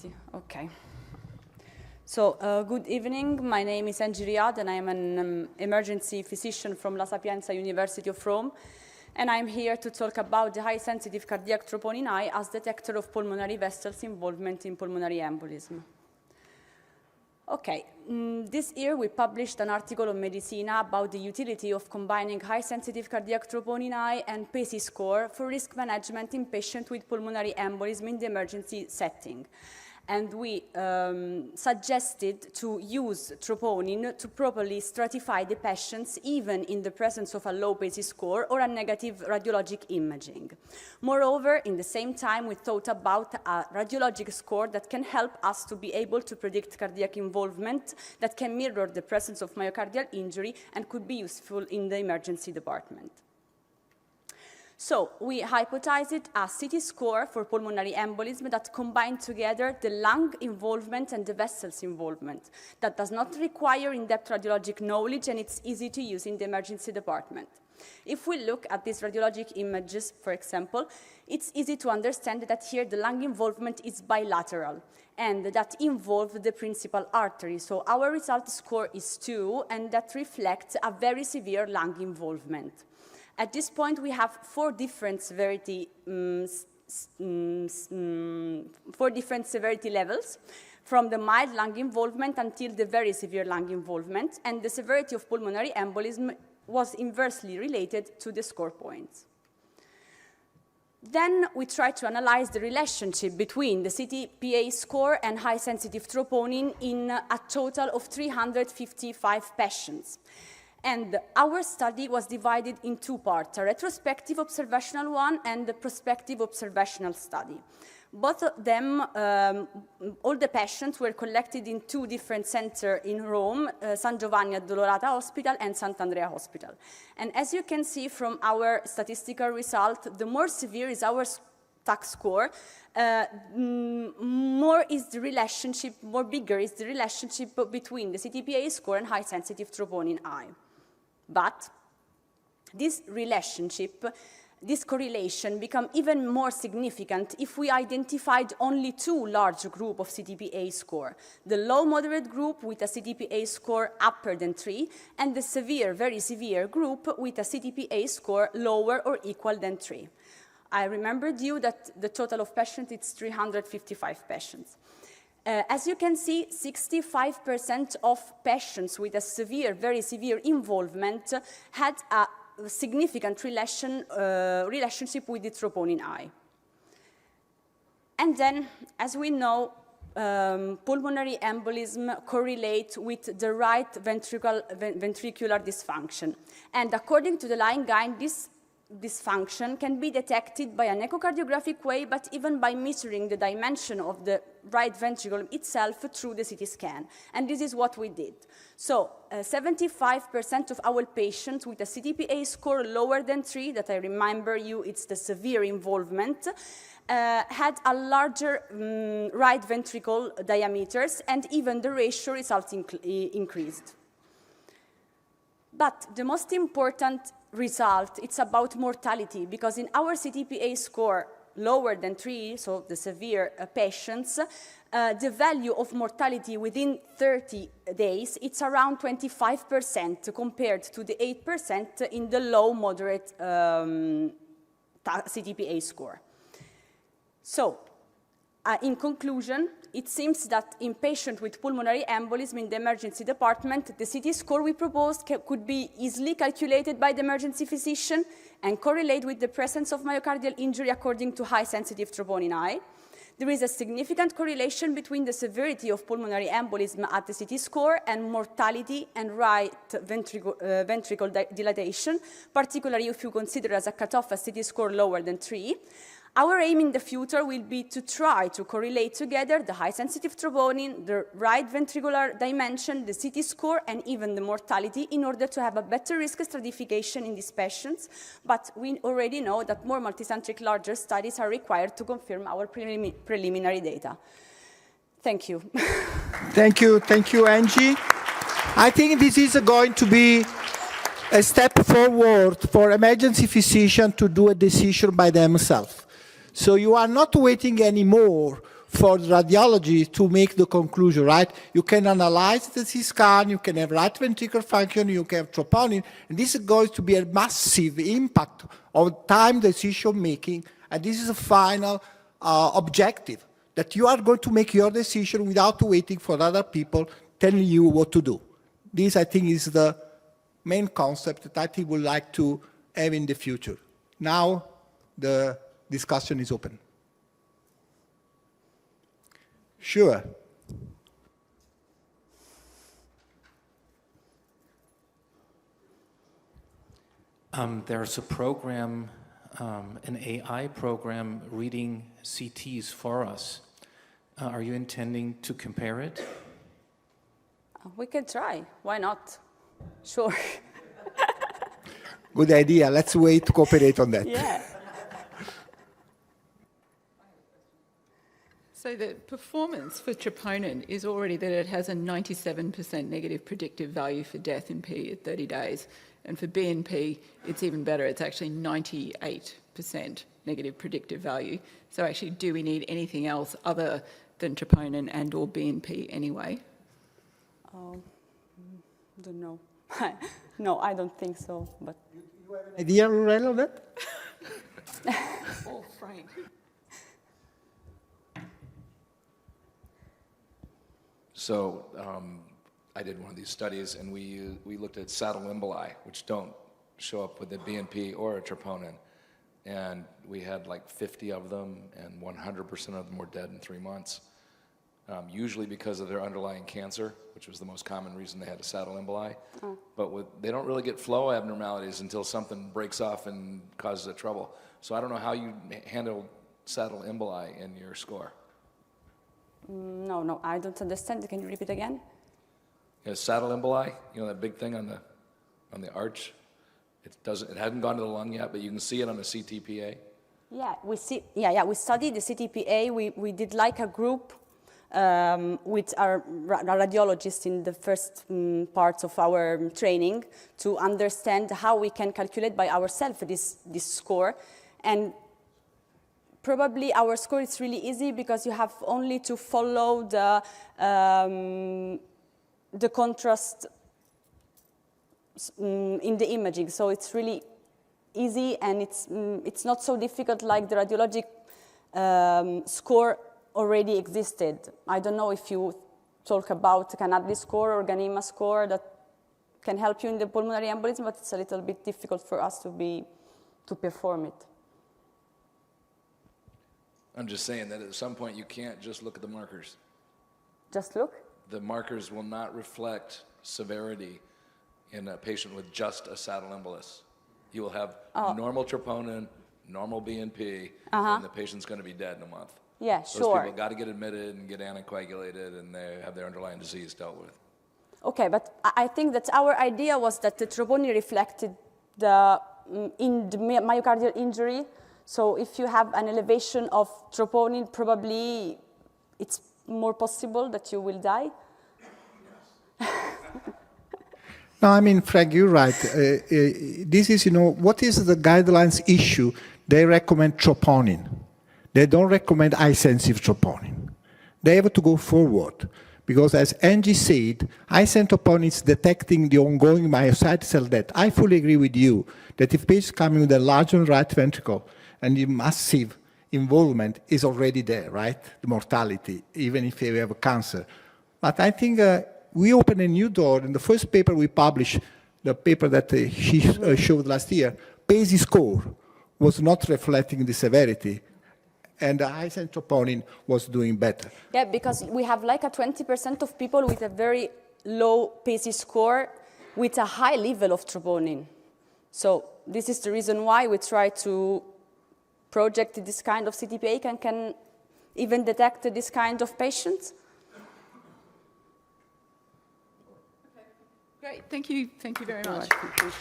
avanti. Okay. So, good evening. My name is Engy Riead, and I am an emergency physician from La Sapienza University of Rome. And I'm here to talk about the high-sensitive cardiac troponin I as detector of pulmonary vessels involvement in pulmonary embolism. Okay, this year we published an article on Medicina about the utility of combining high-sensitive cardiac troponin I and PACE score for risk management in patients with pulmonary embolism in the emergency setting. And we suggested to use troponin to properly stratify the patients even in the presence of a low PACE score or a negative radiologic imaging. Moreover, in the same time, we thought about a radiologic score that can help us to be able to predict cardiac involvement that can mirror the presence of myocardial injury and could be useful in the emergency department. So we hypothesized a CT score for pulmonary embolism that combined together the lung involvement and the vessels involvement that does not require in-depth radiologic knowledge, and it's easy to use in the emergency department. If we look at these radiologic images, for example, it's easy to understand that here the lung involvement is bilateral and that involves the principal artery. So our result score is 2, and that reflects a very severe lung involvement. At this point, we have four different severity levels, from the mild lung involvement until the very severe lung involvement, and the severity of pulmonary embolism was inversely related to the score points. Then we tried to analyze the relationship between the CT-PA score and high-sensitive troponin in a total of 355 patients. And our study was divided in two parts, a retrospective observational one and a prospective observational study. Both of them, all the patients were collected in two different centers in Rome, San Giovanni Addolorata Hospital and Sant'Andrea Hospital. And as you can see from our statistical result, the more severe is our TAC score, more bigger is the relationship between the CT-PA score and high-sensitive troponin I. But this relationship, this correlation become even more significant if we identified only two large groups of CT-PA score, the low-moderate group with a CT-PA score upper than 3, and the severe, very severe group with a CT-PA score lower or equal than 3. I reminded you that the total of patients is 355 patients. As you can see, 65% of patients with a severe, very severe involvement had a significant relationship with the troponin I. And then, as we know, pulmonary embolism correlates with the right ventricular dysfunction. And according to the line guide, this dysfunction can be detected by an echocardiographic way, but even by measuring the dimension of the right ventricle itself through the CT scan. And this is what we did. So 75% of our patients with a CT-PA score lower than 3, that I remember you, it's the severe involvement, had a larger right ventricle diameters, and even the ratio results increased. But the most important result, it's about mortality, because in our CT-PA score lower than 3, so the severe patients, the value of mortality within 30 days, it's around 25% compared to the 8% in the low-moderate CT-PA score. So, in conclusion, it seems that in patients with pulmonary embolism in the emergency department, the CT score we proposed could be easily calculated by the emergency physician and correlate with the presence of myocardial injury according to high-sensitive troponin I. There is a significant correlation between the severity of pulmonary embolism at the CT score and mortality and right ventricle dilatation, particularly if you consider as a cutoff a CT score lower than 3. Our aim in the future will be to try to correlate together the high-sensitive troponin, the right ventricular dimension, the CT score, and even the mortality in order to have a better risk stratification in these patients. But we already know that more multicentric larger studies are required to confirm our preliminary data. Thank you. Thank you, Engy. I think this is going to be a step forward for emergency physicians to do a decision by themselves. So you are not waiting anymore for radiology to make the conclusion, right? You can analyze the CT scan, you can have right ventricular function, you can have troponin, and this is going to be a massive impact on time decision making, and this is a final objective, that you are going to make your decision without waiting for other people telling you what to do. This, I think, is the main concept that I think we would like to have in the future. Now, the discussion is open. Sure. There's a program, an AI program reading CTs for us. Are you intending to compare it? We can try. Why not? Sure. Good idea. Let's wait to cooperate on that. Yeah. So the performance for troponin is already that it has a 97% negative predictive value for death in P at 30 days. And for BNP, it's even better. It's actually 98% negative predictive value. So actually, do we need anything else other than troponin and or BNP anyway? Don't know. No, I don't think so. But You have an idea, Lorella, on that? Or Frank? So I did one of these studies, and we looked at saddle emboli, which don't show up with a BNP or a troponin. And we had like 50 of them, and 100% of them were dead in 3 months, usually because of their underlying cancer, which was the most common reason they had a saddle emboli. Oh. But they don't really get flow abnormalities until something breaks off and causes a trouble. So I don't know how you handle saddle emboli in your score. no, I don't understand. Can you repeat again? Yeah, saddle emboli, you know that big thing on the arch. It hadn't gone to the lung yet, but you can see it on the CTPA. Yeah, we see. Yeah, we studied the CTPA. We did like a group with our radiologists in the first parts of our training to understand how we can calculate by ourselves this score. And probably our score is really easy because you have only to follow the contrast in the imaging. So it's really easy, and it's not so difficult like the radiologic score already existed. I don't know if you talk about Canadli score or Ganima score that can help you in the pulmonary embolism, but it's a little bit difficult for us to perform it. I'm just saying that at some point you can't just look at the markers. Just look? The markers will not reflect severity in a patient with just a saddle embolus. You will have normal troponin, normal BNP, and the patient's going to be dead in a month. Yeah, Those sure. people got to get admitted and get anticoagulated, and they have their underlying disease dealt with. Okay, but I think that our idea was that the troponin reflected in the myocardial injury. So if you have an elevation of troponin, probably it's more possible that you will die. No, I mean, Frank, you're right. This is, what is the guidelines issue? They recommend troponin. They don't recommend high-sensitive troponin. They have to go forward because, as Engy said, high-sensitive troponin is detecting the ongoing myocyte cell death. I fully agree with you that if patients coming with a large right ventricle and the massive involvement is already there, right? The mortality, even if they have a cancer. But I think we opened a new door. In the first paper we published, the paper that she showed last year, PASI score was not reflecting the severity, and the high-sensitive troponin was doing better. Yeah, because we have like a 20% of people with a very low PASI score with a high level of troponin. So this is the reason why we try to project this kind of CTPA can even detect this kind of patients. Great, thank you very much. Thank you.